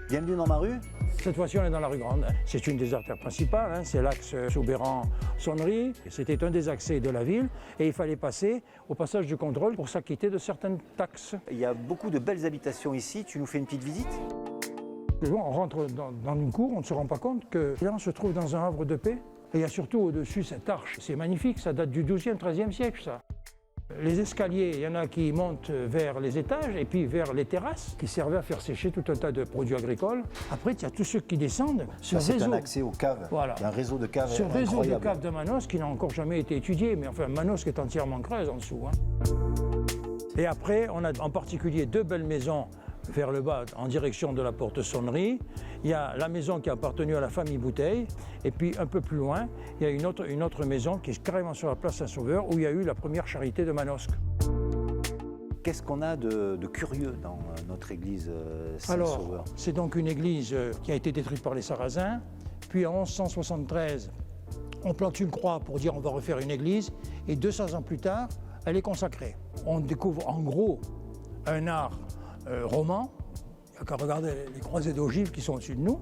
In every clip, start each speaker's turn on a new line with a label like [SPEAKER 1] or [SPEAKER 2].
[SPEAKER 1] Bienvenue dans ma rue.
[SPEAKER 2] Cette fois-ci, on est dans la rue Grande. C'est une des artères principales, c'est l'axe Soubeyran-Sonnery. C'était un des accès de la ville et il fallait passer au passage du contrôle pour s'acquitter de certaines taxes.
[SPEAKER 1] Il y a beaucoup de belles habitations ici. Tu nous fais une petite visite?
[SPEAKER 2] On rentre dans une cour, on ne se rend pas compte que là, on se trouve dans un havre de paix. Et il y a surtout au-dessus cette arche. C'est magnifique, ça date du XIIe, XIIIe siècle, ça. Les escaliers, il y en a qui montent vers les étages et puis vers les terrasses qui servaient à faire sécher tout un tas de produits agricoles. Après, il y a tous ceux qui descendent.
[SPEAKER 1] C'est un accès aux caves.
[SPEAKER 2] Voilà.
[SPEAKER 1] Il y a un réseau de caves
[SPEAKER 2] Ce
[SPEAKER 1] incroyable.
[SPEAKER 2] réseau de caves de Manosque qui n'a encore jamais été étudié, mais enfin Manosque est entièrement creuse en dessous. Et après, on a en particulier deux belles maisons vers le bas, en direction de la porte Sonnery. Il y a la maison qui a appartenu à la famille Bouteille, et puis un peu plus loin, il y a une autre maison qui est carrément sur la place Saint-Sauveur, où il y a eu la première charité de Manosque.
[SPEAKER 1] Qu'est-ce qu'on a de curieux dans notre église Saint-Sauveur?
[SPEAKER 2] Alors, c'est donc une église qui a été détruite par les Sarrasins, puis en 1173, on plante une croix pour dire on va refaire une église, et 200 ans plus tard, elle est consacrée. On découvre en gros un art roman, il n'y a qu'à regarder les croisées d'ogives qui sont au-dessus de nous,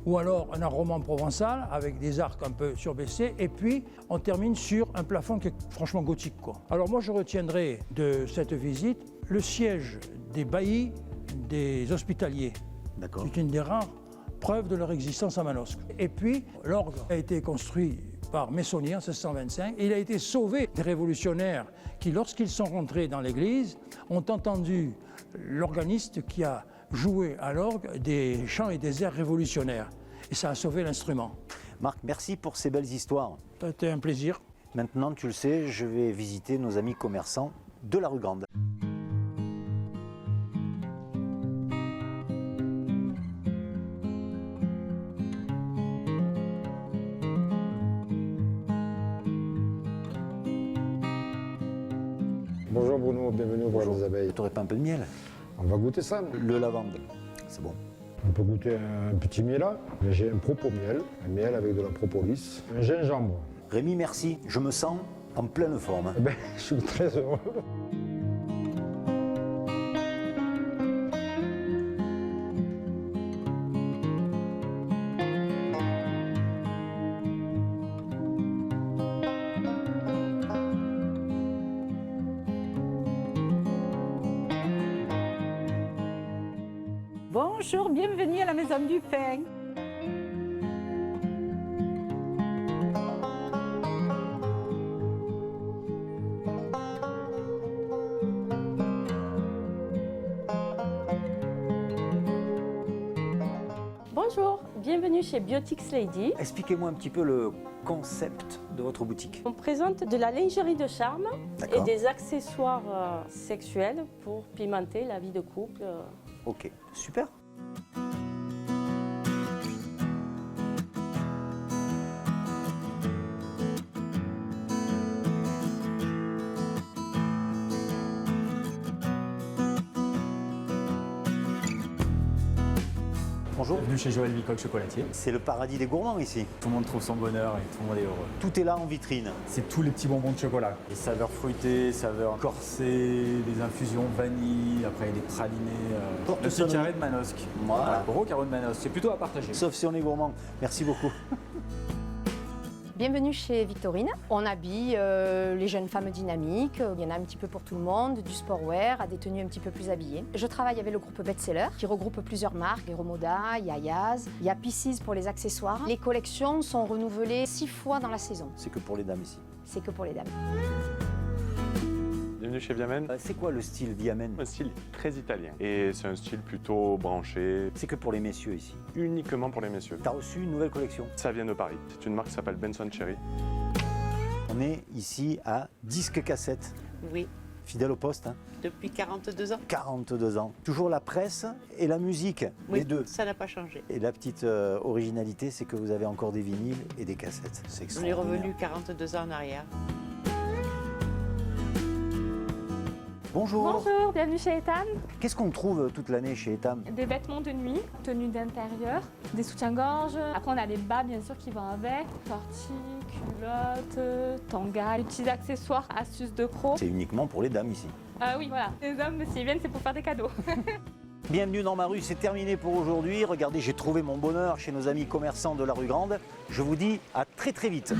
[SPEAKER 2] ou alors un art roman provençal avec des arcs un peu surbaissés, et puis on termine sur un plafond qui est franchement gothique, quoi. Alors moi je retiendrai de cette visite le siège des baillis des hospitaliers.
[SPEAKER 1] D'accord.
[SPEAKER 2] C'est une des rares preuves de leur existence à Manosque. Et puis l'orgue a été construit par Messonnier en 1625. Il a été sauvé des révolutionnaires qui, lorsqu'ils sont rentrés dans l'église, ont entendu l'organiste qui a joué à l'orgue des chants et des airs révolutionnaires. Et ça a sauvé l'instrument.
[SPEAKER 1] Marc, merci pour ces belles histoires.
[SPEAKER 2] C'était un plaisir.
[SPEAKER 1] Maintenant, tu le sais, je vais visiter nos amis commerçants de la rue Grande.
[SPEAKER 3] Bonjour Bruno, bienvenue au Bois des Abeilles.
[SPEAKER 1] Tu n'aurais pas un peu de miel?
[SPEAKER 3] On va goûter ça.
[SPEAKER 1] Le lavande, c'est bon.
[SPEAKER 3] On peut goûter un petit miel là. J'ai un propomiel, un miel avec de la propolis, un gingembre.
[SPEAKER 1] Rémi, merci. Je me sens en pleine forme.
[SPEAKER 3] Eh ben, je suis très heureux.
[SPEAKER 4] Bonjour, bienvenue à la Maison du Pain. Bonjour, bienvenue chez Biotics Lady.
[SPEAKER 1] Expliquez-moi un petit peu le concept de votre boutique.
[SPEAKER 4] On présente de la lingerie de charme et
[SPEAKER 1] D'accord.
[SPEAKER 4] des accessoires sexuels pour pimenter la vie de couple.
[SPEAKER 1] Ok, super. Bonjour.
[SPEAKER 5] Bienvenue chez Joël Bicoque Chocolatier.
[SPEAKER 1] C'est le paradis des gourmands ici.
[SPEAKER 5] Tout le monde trouve son bonheur et tout le monde est heureux.
[SPEAKER 1] Tout est là en vitrine.
[SPEAKER 5] C'est tous les petits bonbons de chocolat. Les saveurs fruitées, saveurs corsées, des infusions vanille, après il y a des pralinés.
[SPEAKER 1] Porte
[SPEAKER 5] Le petit
[SPEAKER 1] sonnerie.
[SPEAKER 5] carré de Manosque.
[SPEAKER 1] Voilà.
[SPEAKER 5] Gros carreau de Manosque. C'est plutôt à partager.
[SPEAKER 1] Sauf si on est gourmand. Merci beaucoup.
[SPEAKER 6] Bienvenue chez Victorine. On habille les jeunes femmes dynamiques. Il y en a un petit peu pour tout le monde, du sportwear à des tenues un petit peu plus habillées. Je travaille avec le groupe Bestseller qui regroupe plusieurs marques. Il y a Romoda, il y a Yaz, il y a Pisces pour les accessoires. Les collections sont renouvelées 6 fois dans la saison.
[SPEAKER 1] C'est que pour les dames ici.
[SPEAKER 6] C'est que pour les dames.
[SPEAKER 7] Bienvenue chez Viamen.
[SPEAKER 1] C'est quoi le style Viamen?
[SPEAKER 7] Un style très italien. Et c'est un style plutôt branché,
[SPEAKER 1] C'est que pour les messieurs ici.
[SPEAKER 7] uniquement pour les messieurs.
[SPEAKER 1] Tu as reçu une nouvelle collection.
[SPEAKER 7] Ça vient de Paris. C'est une marque qui s'appelle Benson Cherry.
[SPEAKER 1] On est ici à Disque Cassette.
[SPEAKER 8] Oui,
[SPEAKER 1] Fidèle au poste, hein.
[SPEAKER 8] depuis 42 ans.
[SPEAKER 1] 42 ans. Toujours la presse et la musique,
[SPEAKER 8] Oui,
[SPEAKER 1] les deux.
[SPEAKER 8] ça n'a pas changé.
[SPEAKER 1] Et la petite originalité, c'est que vous avez encore des vinyles et des cassettes. C'est
[SPEAKER 8] On est
[SPEAKER 1] extraordinaire.
[SPEAKER 8] revenu 42 ans en arrière.
[SPEAKER 1] Bonjour.
[SPEAKER 9] Bonjour, bienvenue chez Etam.
[SPEAKER 1] Qu'est-ce qu'on trouve toute l'année chez Etam?
[SPEAKER 9] Des vêtements de nuit, tenues d'intérieur, des soutiens-gorge. Après, on a les bas, bien sûr, qui vont avec. Tortilles, culottes, tangas, les petits accessoires, astuces de pro.
[SPEAKER 1] C'est uniquement pour les dames ici.
[SPEAKER 9] Oui, voilà. Les hommes, s'ils viennent, c'est pour faire des cadeaux.
[SPEAKER 1] Bienvenue dans ma rue, c'est terminé pour aujourd'hui. Regardez, j'ai trouvé mon bonheur chez nos amis commerçants de la rue Grande. Je vous dis à très très vite.